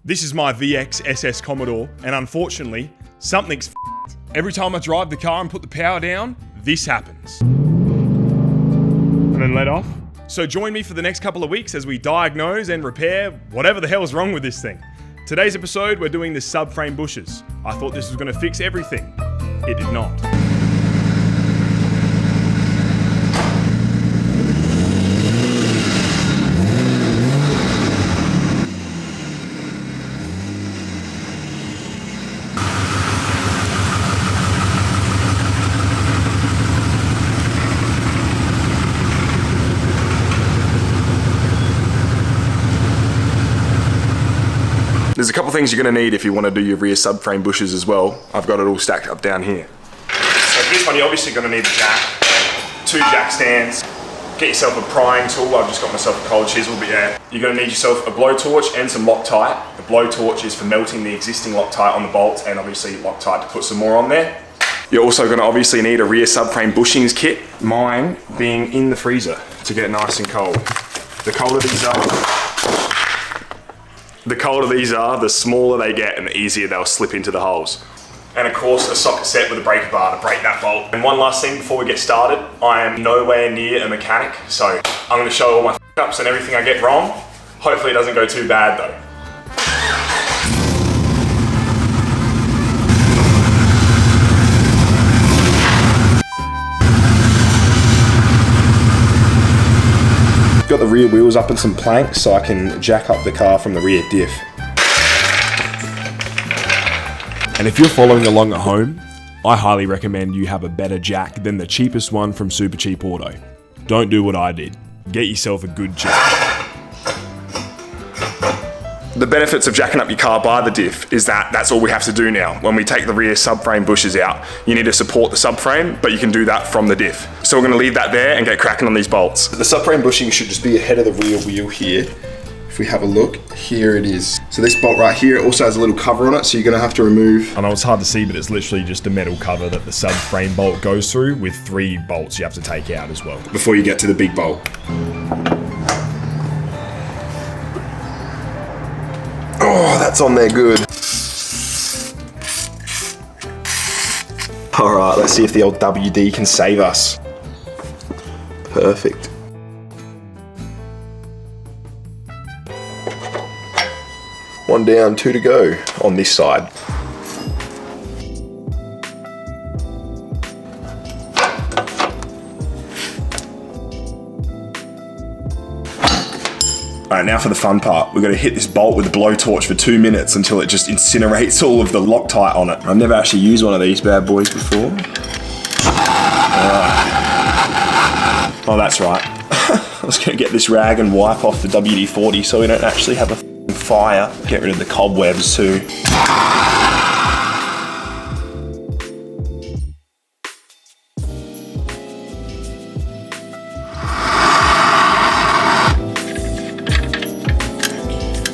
This is my VX SS Commodore, and unfortunately, something's f***ed. Every time I drive the car and put the power down, this happens. And then let off. So join me for the next couple of weeks as we diagnose and repair whatever the hell's wrong with this thing. Today's episode, we're doing the subframe bushes. I thought this was going to fix everything. It did not. There's a couple things you're going to need if you want to do your rear subframe bushes as well. I've got it all stacked up down here. So for this one, you're obviously going to need a jack, 2 jack stands, get yourself a prying tool. I've just got myself a cold chisel, but yeah. You're going to need yourself a blowtorch and some Loctite. The blowtorch is for melting the existing Loctite on the bolts, and obviously Loctite to put some more on there. You're also going to obviously need a rear subframe bushings kit. Mine being in the freezer to get nice and cold. The colder these are, the smaller they get and the easier they'll slip into the holes. And of course, a socket set with a breaker bar to break that bolt. And one last thing before we get started, I am nowhere near a mechanic, so I'm gonna show all my f***ups and everything I get wrong. Hopefully it doesn't go too bad though. Got the rear wheels up and some planks so I can jack up the car from the rear diff. And if you're following along at home, I highly recommend you have a better jack than the cheapest one from Super Cheap Auto. Don't do what I did. Get yourself a good jack. The benefits of jacking up your car by the diff is that that's all we have to do now. When we take the rear subframe bushes out, you need to support the subframe, but you can do that from the diff. So we're gonna leave that there and get cracking on these bolts. The subframe bushing should just be ahead of the rear wheel here. If we have a look, here it is. So this bolt right here also has a little cover on it, so you're gonna have to remove. I know it's hard to see, but it's literally just a metal cover that the subframe bolt goes through with 3 bolts you have to take out as well. Before you get to the big bolt. Oh, that's on there good. All right, let's see if the old WD can save us. Perfect. One down, 2 to go on this side. All right, now for the fun part. We're gonna hit this bolt with a blowtorch for 2 minutes until it just incinerates all of the Loctite on it. I've never actually used one of these bad boys before. Oh, that's right. I was gonna get this rag and wipe off the WD-40 so we don't actually have a fire. Get rid of the cobwebs too.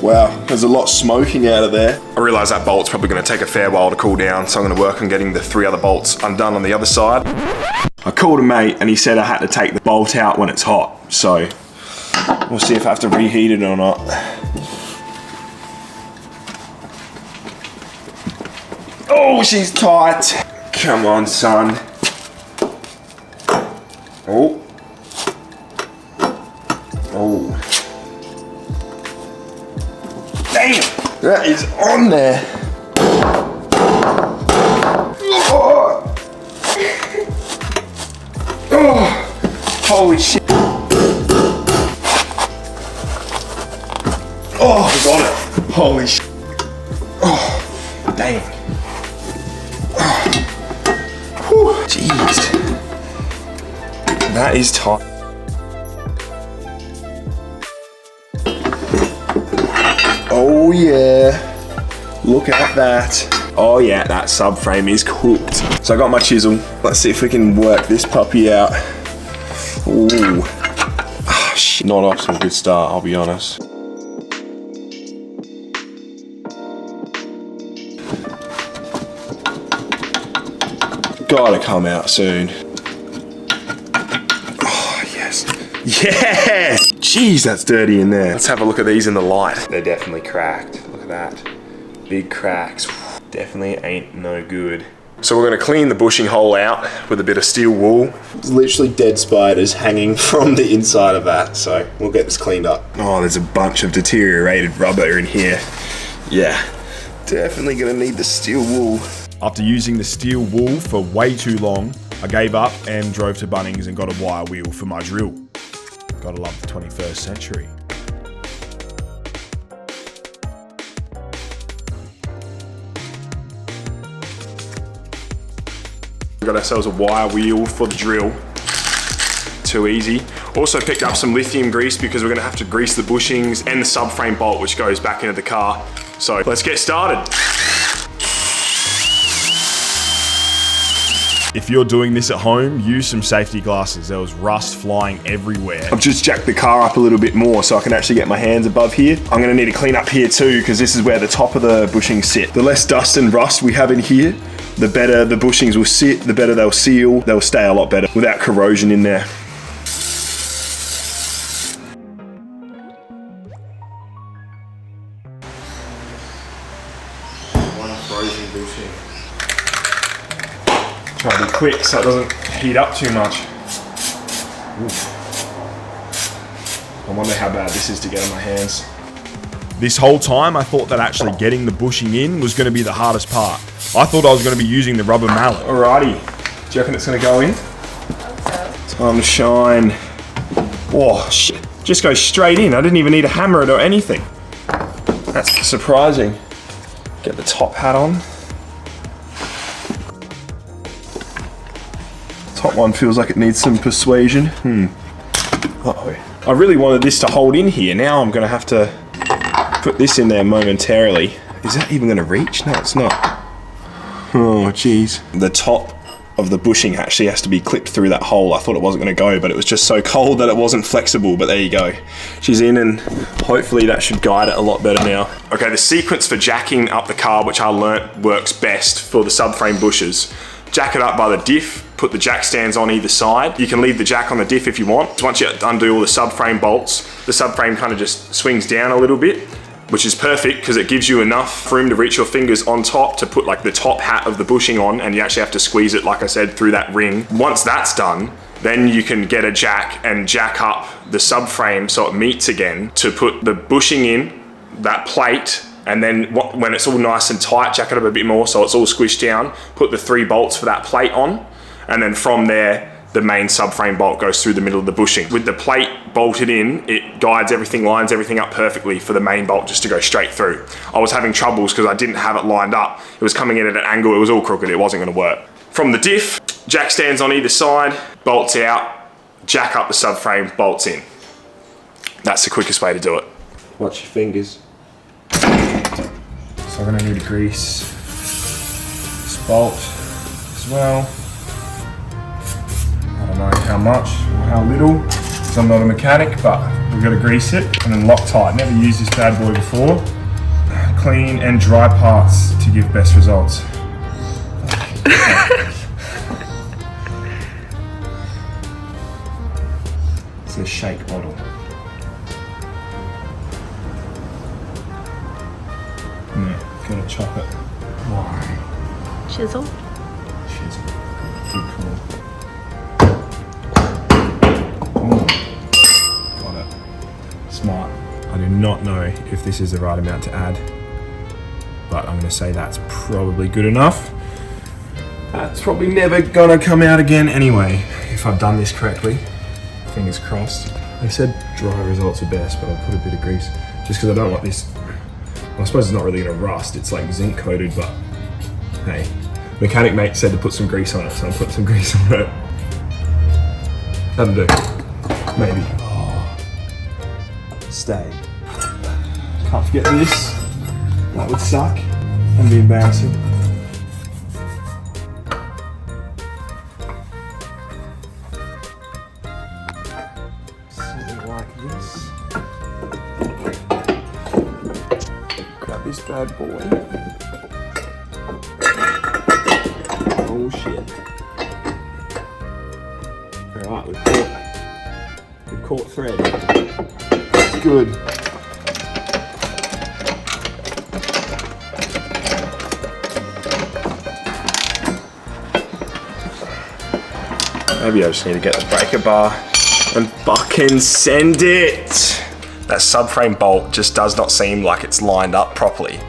Wow, there's a lot smoking out of there. I realise that bolt's probably going to take a fair while to cool down, so I'm going to work on getting the 3 other bolts undone on the other side. I called a mate and he said I had to take the bolt out when it's hot, so we'll see if I have to reheat it or not. Oh, she's tight. Come on, son. Oh. Oh. Damn, that is on there. Oh, oh. Holy shit. Oh, I got it. Holy shit. Oh, damn. Oh. Whew, jeez. That is tight. Oh yeah, look at that. Oh yeah, that subframe is cooked. So I got my chisel. Let's see if we can work this puppy out. Ooh, oh, shit. Not off to a good start, I'll be honest. Gotta come out soon. Oh yes, yes! Jeez, that's dirty in there. Let's have a look at these in the light. They're definitely cracked. Look at that. Big cracks. Definitely ain't no good. So we're going to clean the bushing hole out with a bit of steel wool. There's literally dead spiders hanging from the inside of that, so we'll get this cleaned up. Oh, there's a bunch of deteriorated rubber in here. Yeah, definitely going to need the steel wool. After using the steel wool for way too long, I gave up and drove to Bunnings and got a wire wheel for my drill. Gotta love the 21st century. We got ourselves a wire wheel for the drill. Too easy. Also picked up some lithium grease because we're gonna have to grease the bushings and the subframe bolt which goes back into the car. So let's get started. If you're doing this at home, use some safety glasses. There was rust flying everywhere. I've just jacked the car up a little bit more so I can actually get my hands above here. I'm gonna need to clean up here too because this is where the top of the bushings sit. The less dust and rust we have in here, the better the bushings will sit, the better they'll seal, they'll stay a lot better without corrosion in there. One frozen bushing. Try to be quick so it doesn't heat up too much. Oof. I wonder how bad this is to get on my hands. This whole time, I thought that actually getting the bushing in was going to be the hardest part. I thought I was going to be using the rubber mallet. Alrighty, do you reckon it's going to go in? Time to shine. Oh shit, just goes straight in. I didn't even need to hammer it or anything. That's surprising. Get the top hat on. Top one feels like it needs some persuasion. Uh-oh. I really wanted this to hold in here. Now I'm going to have to put this in there momentarily. Is that even going to reach? No, it's not. Oh, jeez. The top of the bushing actually has to be clipped through that hole. I thought it wasn't going to go, but it was just so cold that it wasn't flexible, but there you go. She's in and hopefully that should guide it a lot better now. Okay, the sequence for jacking up the car, which I learnt works best for the subframe bushes. Jack it up by the diff, put the jack stands on either side. You can leave the jack on the diff if you want. Once you undo all the subframe bolts, the subframe kind of just swings down a little bit, which is perfect because it gives you enough room to reach your fingers on top to put like the top hat of the bushing on, and you actually have to squeeze it, like I said, through that ring. Once that's done, then you can get a jack and jack up the subframe so it meets again to put the bushing in, that plate, and then when it's all nice and tight, jack it up a bit more so it's all squished down, put the 3 bolts for that plate on, and then from there, the main subframe bolt goes through the middle of the bushing. With the plate bolted in, it guides everything, lines everything up perfectly for the main bolt just to go straight through. I was having troubles because I didn't have it lined up. It was coming in at an angle, it was all crooked, it wasn't gonna work. From the diff, jack stands on either side, bolts out, jack up the subframe, bolts in. That's the quickest way to do it. Watch your fingers. So I'm gonna need to grease this bolt as well. I don't know how much or how little, because I'm not a mechanic, but we've got to grease it and then Loctite. Never used this bad boy before. Clean and dry parts to give best results. It's a shake bottle. No, gotta chop it. Why? Chisel. Chisel. Good call. Got it. Smart. I do not know if this is the right amount to add, but I'm going to say that's probably good enough. That's probably never going to come out again anyway, if I've done this correctly. Fingers crossed. They said dry results are best, but I'll put a bit of grease just because I don't want this. I suppose it's not really going to rust. It's like zinc coated, but hey, mechanic mate said to put some grease on it, so I'm putting some grease on it. That'll do. Maybe. Oh. Stay. Can't forget this. That would suck and be embarrassing. Something like this. Grab this bad boy. Oh shit. Alright, we've caught thread. It's good. Maybe I just need to get the breaker bar and fucking send it. That subframe bolt just does not seem like it's lined up properly.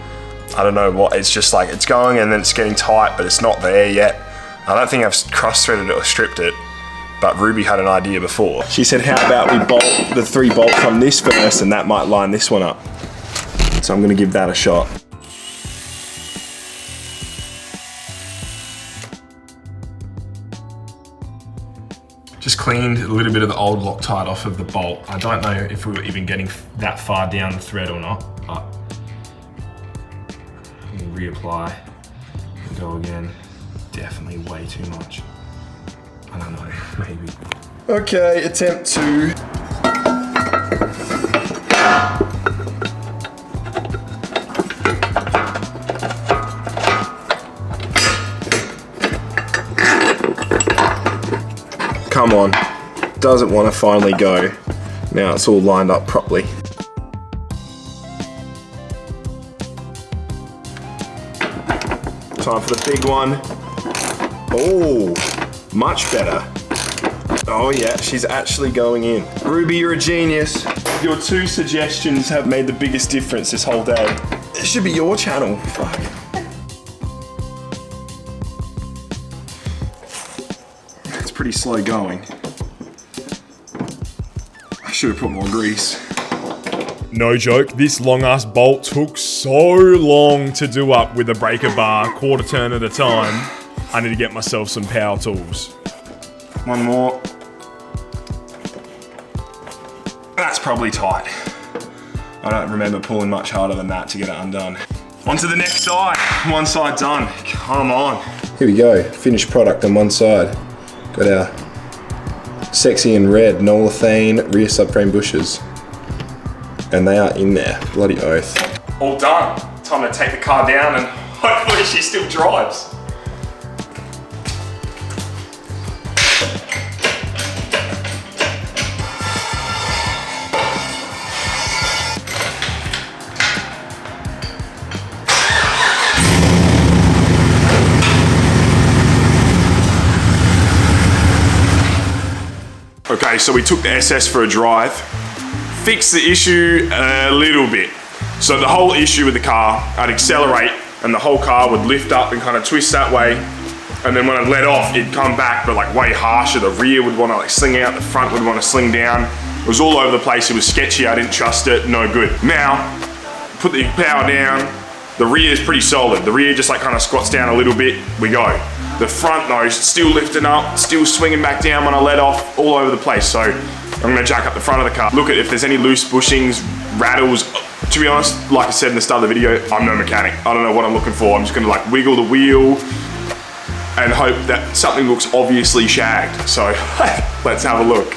I don't know what, it's just like it's going and then it's getting tight, but it's not there yet. I don't think I've cross-threaded it or stripped it, but Ruby had an idea before. She said, how about we bolt the 3 bolts on this first and that might line this one up. So I'm gonna give that a shot. Just cleaned a little bit of the old Loctite off of the bolt. I don't know if we were even getting that far down the thread or not, but reapply and go again. Definitely way too much. I don't know, maybe. Okay, attempt 2. Come on, doesn't want to finally go. Now it's all lined up properly. Time for the big one. Oh, much better. Oh yeah, she's actually going in. Ruby, you're a genius. Your 2 suggestions have made the biggest difference this whole day. It should be your channel, fuck. It's pretty slow going. I should have put more grease. No joke, this long ass bolt took so long to do up with a breaker bar, quarter turn at a time. I need to get myself some power tools. One more. That's probably tight. I don't remember pulling much harder than that to get it undone. On to the next side. One side done. Come on. Here we go. Finished product on one side. Got our sexy and red Nolithane rear subframe bushes. And they are in there. Bloody oath. All done. Time to take the car down and hopefully she still drives. Okay, so we took the SS for a drive, fixed the issue a little bit. So the whole issue with the car, I'd accelerate and the whole car would lift up and kind of twist that way. And then when I'd let off, it'd come back, but like way harsher. The rear would want to like sling out, the front would want to sling down. It was all over the place, it was sketchy, I didn't trust it, no good. Now, put the power down, the rear is pretty solid. The rear just like kind of squats down a little bit, we go. The front though, still lifting up, still swinging back down when I let off, all over the place. So I'm gonna jack up the front of the car. Look at if there's any loose bushings, rattles. To be honest, like I said in the start of the video, I'm no mechanic. I don't know what I'm looking for. I'm just gonna like wiggle the wheel and hope that something looks obviously shagged. So let's have a look.